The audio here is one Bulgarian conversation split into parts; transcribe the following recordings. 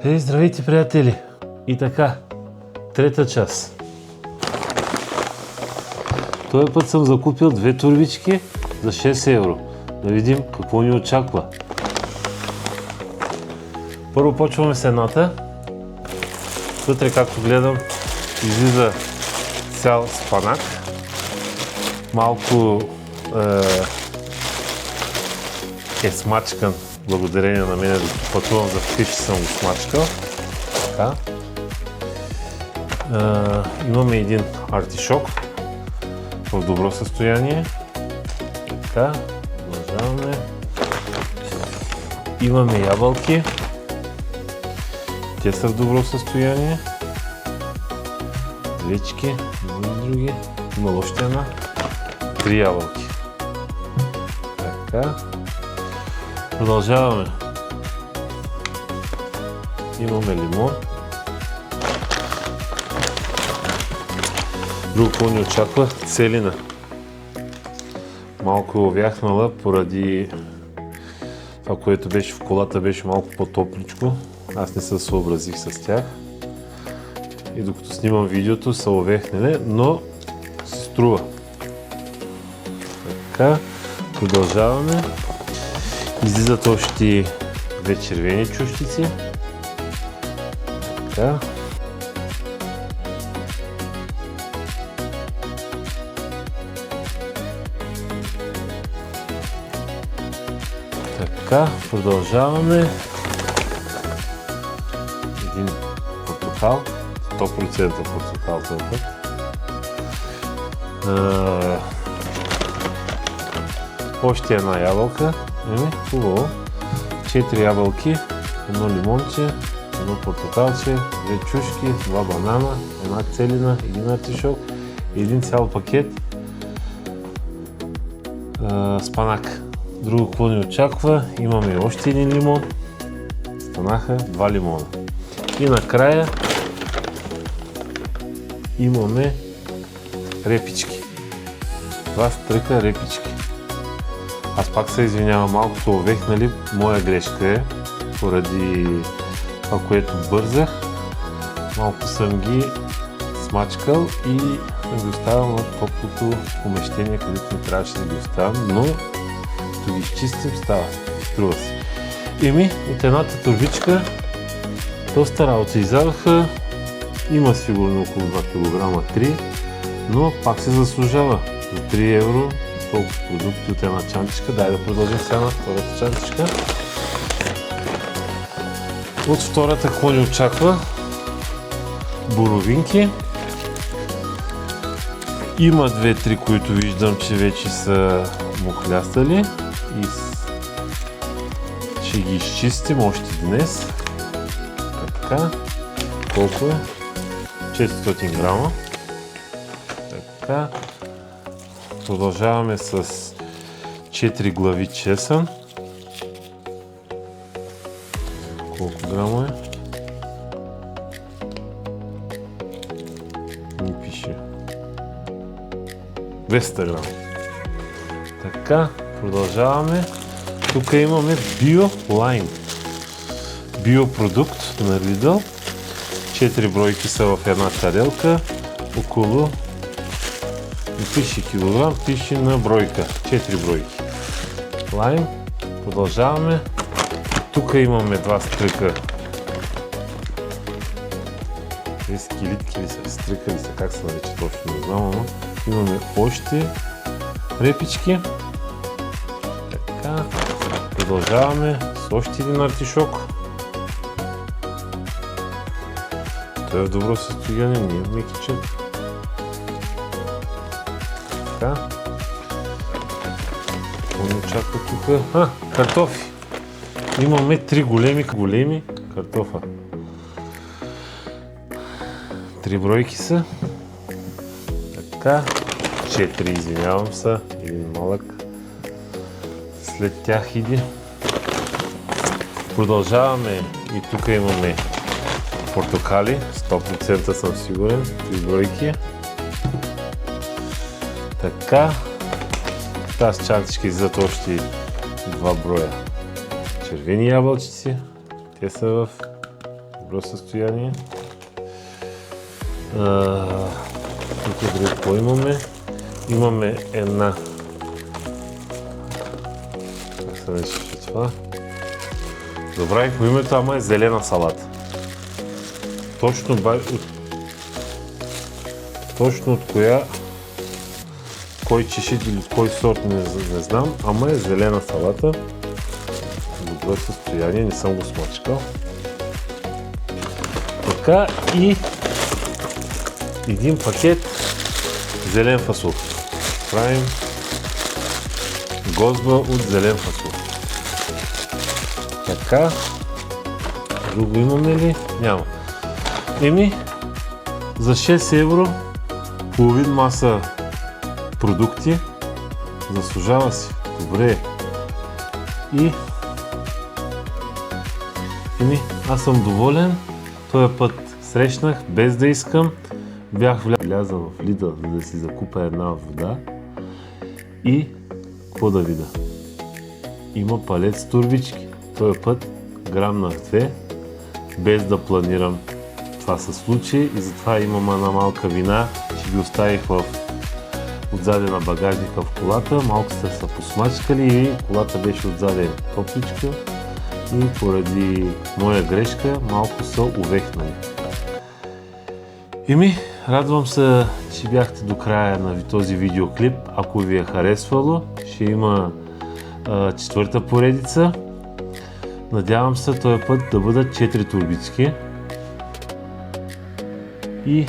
Здравейте, приятели! И така, трета част. Този път съм закупил 2 турбички за 6 евро. Да видим какво ни очаква. Първо почваме с едната. Вътре, както гледам, излиза цял спанак. Малко е смачкан, благодарение на мен, да пътувам за вкъщи съм го смачкал. Така. Имаме един артишок в добро състояние. Така, продължаваме. Имаме ябълки. Те са в добро състояние. Двечки, и други. Има още една. 3 ябълки. Така. Продължаваме. Имаме лимон. Друго, какво ни очаква? Целина. Малко е увяхнала поради това, което беше в колата, беше малко по-топличко. Аз не се съобразих с тях. И докато снимам видеото, са увяхнали, но се струва. Така, продължаваме. Излизат още 2 червени чущици. Така. Така, продължаваме. Един портокал. 100% портокал този път. Още една ябълка. Хубаво. 4 ябълки, едно лимонче, едно портокалче, 2 чушки, 2 банана, една целина, един артишок и един цял пакет спанак. Друго, какво ни очаква? Имаме още един лимон. Станаха 2 лимона. И накрая имаме репички. 2 стръка репички. Аз пак се извинявам, малко са увехнали, моя грешка е, поради това, което бързах. Малко съм ги смачкал и съм ги оставил в топлото помещение, където не трябваше да ги оставям, но като ги изчистим, става, струва се. От едната турбичка доста работа изядоха, има сигурно около 2 кг 3, но пак се заслужава за 3 евро. Толкова продукти от една чантичка. Дай да продължим сега на втората чантичка. От втората какво ни очаква? Боровинки. Има 2-3, които виждам, че вече са мухлястали и ще ги изчистим още днес. Така. Колко е? 400 грама. Така. Продължаваме с 4 глави чесън. Колко грама е? Не пише. 200 грама. Така, продължаваме. Тук имаме биолайм. Биопродукт на Lidl. 4 бройки са в една тарелка. Около, не пише килограм, пише на бройка. 4 бройки. Лайм. Продължаваме. Тук имаме 2 стръка. Скелитки ли са, стръка ли са, как се нарича точно, не знам, но имаме още репички. Така. Продължаваме с още един артишок. Той е в добро състояние, не е мекичен. Така. Какво ни очаква тук? Картофи. Имаме 3 големи картофа. 3 бройки са. Така. 4, извинявам се. Един малък. След тях иде. Продължаваме и тук имаме портокали. 100% съм сигурен. 3 бройки. Така. Тази чантичка излизат още 2 броя червени ябълчици. Те са в добро състояние. Тук друго какво имаме? Имаме една... Как се наричаше това? Забравих по името, ама е зелена салата. Точно от кой чешит или от кой сорт не знам, ама е зелена салата. Добро състояние, не съм го смачкал. Така и един пакет зелен фасул. Правим гозба от зелен фасул. Така. Друго имаме ли? Няма. За 6 евро половин маса продукти. Заслужава си. Добре. Аз съм доволен. Този път срещнах, без да искам. Бях влязъл в Lidl, за да си закупя една вода. И какво да видя? Има палет с турбички. Този път грамнах 2, без да планирам. Това се случи и затова имам една малка вина, че ги оставих отзаде на багажника в колата. Малко сте се посмачкали и колата беше отзаде топличка. И поради моя грешка малко са увехнали. Радвам се, че бяхте до края на този видеоклип. Ако ви е харесвало, ще има 4-та поредица. Надявам се този път да бъдат 4 турбички. И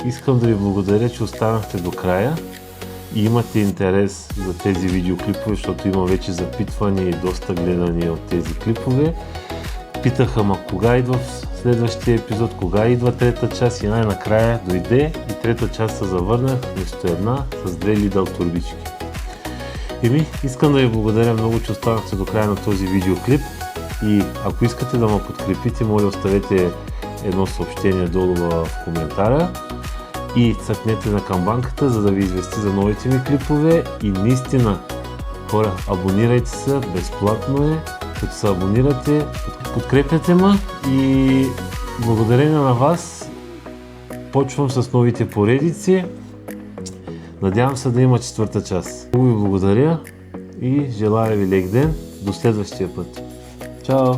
искам да ви благодаря, че останахте до края и имате интерес за тези видеоклипове, защото има вече запитвания и доста гледания от тези клипове. Питаха кога идва следващия епизод, кога идва трета част и най-накрая дойде и трета част се завърнах вместо една с 2 Lidl турбички. Искам да ви благодаря много, че останахте до края на този видеоклип и ако искате да ме подкрепите, моля оставете едно съобщение долу в коментара и цъкнете на камбанката, за да ви извести за новите ми клипове и наистина, хора, абонирайте се, безплатно е, като се абонирате, подкрепяте ме и благодарение на вас почвам с новите поредици. Надявам се да има 4-та част. Много ви благодаря и желая ви лек ден. До следващия път. Чао!